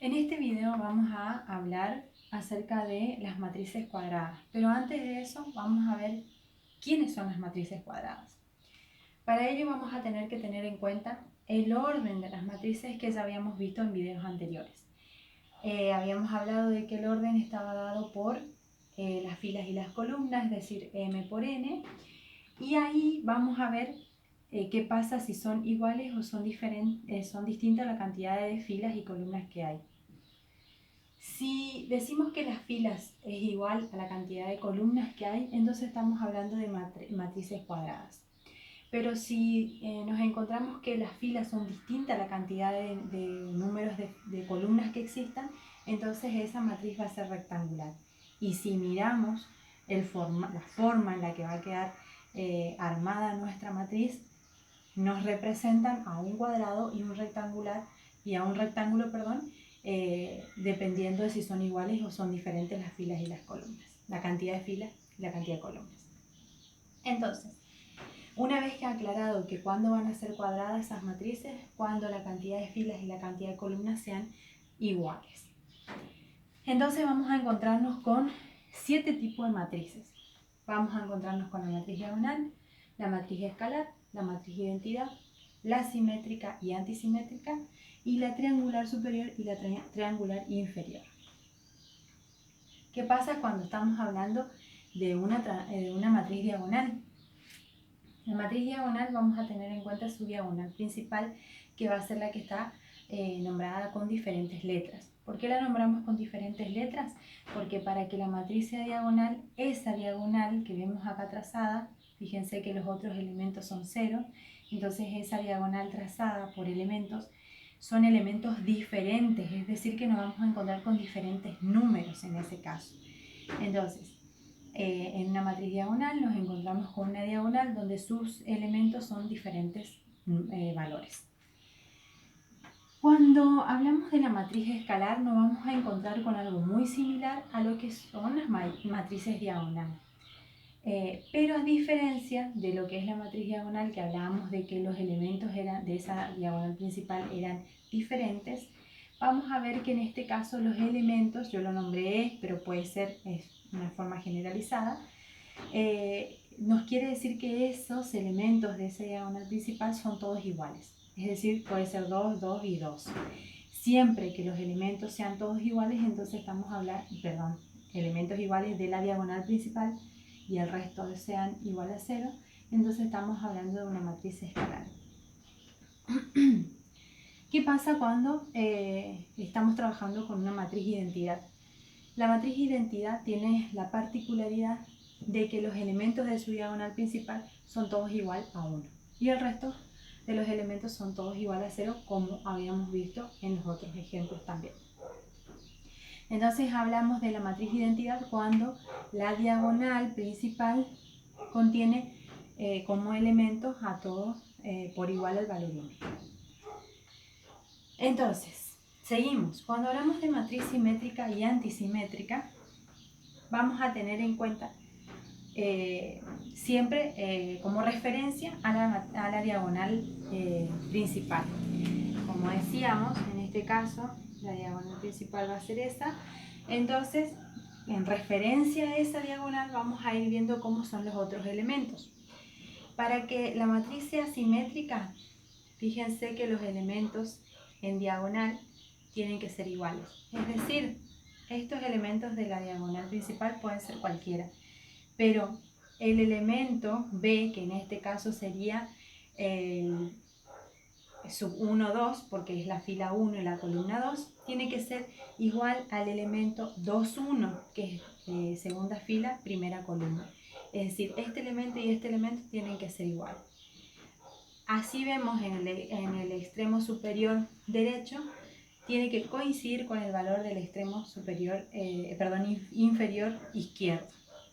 En este video vamos a hablar acerca de las matrices cuadradas, pero antes de eso vamos a ver quiénes son las matrices cuadradas. Para ello vamos a tener que tener en cuenta el orden de las matrices que ya habíamos visto en videos anteriores. Habíamos hablado de que el orden estaba dado por las filas y las columnas, es decir, m por n, y ahí vamos a ver qué pasa si son iguales o son distintas la cantidad de filas y columnas que hay. Si decimos que las filas es igual a la cantidad de columnas que hay, entonces estamos hablando de matrices cuadradas. Pero si nos encontramos que las filas son distintas a la cantidad de números de columnas que existan, entonces esa matriz va a ser rectangular. Y si miramos la forma en la que va a quedar armada nuestra matriz, nos representan a un cuadrado y a un rectángulo, dependiendo de si son iguales o son diferentes las filas y las columnas, la cantidad de filas y la cantidad de columnas. Entonces, una vez que ha aclarado que cuándo van a ser cuadradas esas matrices, cuando la cantidad de filas y la cantidad de columnas sean iguales. Entonces vamos a encontrarnos con 7 tipos de matrices. Vamos a encontrarnos con la matriz diagonal, la matriz escalar, la matriz identidad, la simétrica y antisimétrica, y la triangular superior y la triangular inferior. ¿Qué pasa cuando estamos hablando de una matriz diagonal? La matriz diagonal vamos a tener en cuenta su diagonal principal, que va a ser la que está nombrada con diferentes letras. ¿Por qué la nombramos con diferentes letras? Porque para que la matriz sea diagonal, esa diagonal que vemos acá trazada, fíjense que los otros elementos son 0, entonces esa diagonal trazada por elementos son elementos diferentes, es decir que nos vamos a encontrar con diferentes números en ese caso. Entonces, en una matriz diagonal nos encontramos con una diagonal donde sus elementos son diferentes valores. Cuando hablamos de la matriz escalar nos vamos a encontrar con algo muy similar a lo que son las matrices diagonales. Pero a diferencia de lo que es la matriz diagonal, que hablábamos de que los elementos de esa diagonal principal eran diferentes, vamos a ver que en este caso los elementos, yo lo nombré, pero puede ser una forma generalizada, nos quiere decir que esos elementos de esa diagonal principal son todos iguales. Es decir, puede ser 2, 2 y 2. Siempre que los elementos sean todos iguales, entonces estamos hablando, elementos iguales de la diagonal principal y el resto sean igual a 0, entonces estamos hablando de una matriz escalar. ¿Qué pasa cuando estamos trabajando con una matriz identidad? La matriz identidad tiene la particularidad de que los elementos de su diagonal principal son todos igual a 1 y el resto de los elementos son todos igual a 0, como habíamos visto en los otros ejemplos también. Entonces hablamos de la matriz identidad cuando la diagonal principal contiene como elementos a todos por igual el valor 1. Entonces, seguimos. Cuando hablamos de matriz simétrica y antisimétrica, vamos a tener en cuenta siempre como referencia a la diagonal principal. Como decíamos, en este caso, la diagonal principal va a ser esa. Entonces, en referencia a esa diagonal, vamos a ir viendo cómo son los otros elementos. Para que la matriz sea simétrica, fíjense que los elementos en diagonal tienen que ser iguales. Es decir, estos elementos de la diagonal principal pueden ser cualquiera, pero el elemento B, que en este caso sería el sub 1, 2, porque es la fila 1 y la columna 2, tiene que ser igual al elemento 2, 1, que es segunda fila, primera columna. Es decir, este elemento y este elemento tienen que ser iguales. Así vemos en el extremo superior derecho, tiene que coincidir con el valor del extremo inferior izquierdo.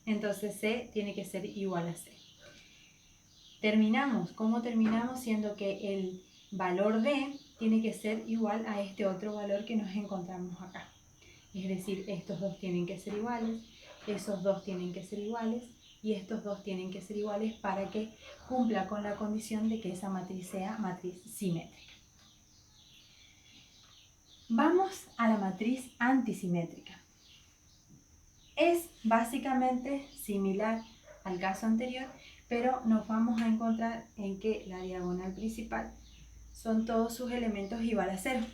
Entonces C tiene que ser igual a C. Terminamos. ¿Cómo terminamos? Siendo que el valor D tiene que ser igual a este otro valor que nos encontramos acá. Es decir, estos dos tienen que ser iguales, esos dos tienen que ser iguales y estos dos tienen que ser iguales para que cumpla con la condición de que esa matriz sea matriz simétrica. Vamos a la matriz antisimétrica. Es básicamente similar al caso anterior, pero nos vamos a encontrar en que la diagonal principal son todos sus elementos igual a 0.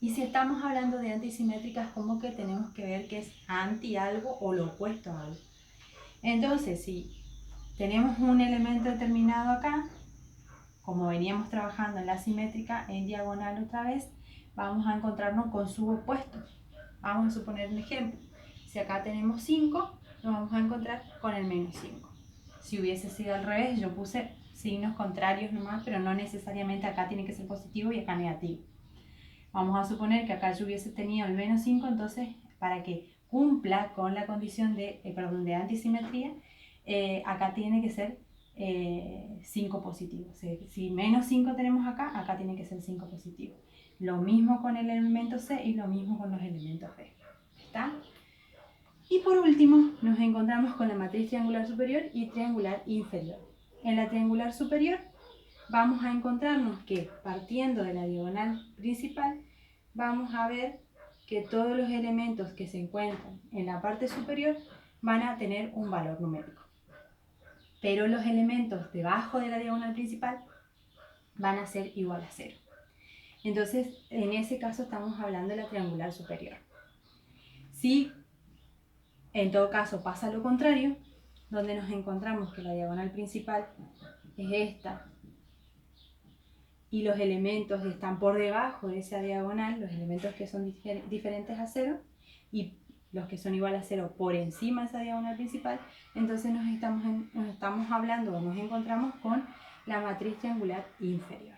Y si estamos hablando de antisimétricas, como que tenemos que ver que es anti algo o lo opuesto a algo. Entonces, si tenemos un elemento determinado acá, como veníamos trabajando en la simétrica, en diagonal otra vez, vamos a encontrarnos con su opuesto. Vamos a suponer un ejemplo. Si acá tenemos 5, nos vamos a encontrar con el menos 5. Si hubiese sido al revés, yo puse signos contrarios nomás, pero no necesariamente acá tiene que ser positivo y acá negativo. Vamos a suponer que acá yo hubiese tenido el menos 5, entonces para que cumpla con la condición de antisimetría, acá tiene que ser 5 positivo. Si menos 5 tenemos acá, acá tiene que ser 5 positivo. Lo mismo con el elemento C y lo mismo con los elementos B. ¿Está? Y por último, nos encontramos con la matriz triangular superior y triangular inferior. En la triangular superior vamos a encontrarnos que partiendo de la diagonal principal, vamos a ver que todos los elementos que se encuentran en la parte superior van a tener un valor numérico. Pero los elementos debajo de la diagonal principal van a ser igual a 0. Entonces, en ese caso estamos hablando de la triangular superior. Si en todo caso pasa lo contrario, donde nos encontramos que la diagonal principal es esta y los elementos están por debajo de esa diagonal, los elementos que son diferentes a 0 y los que son iguales a 0 por encima de esa diagonal principal, entonces nos estamos hablando o nos encontramos con la matriz triangular inferior.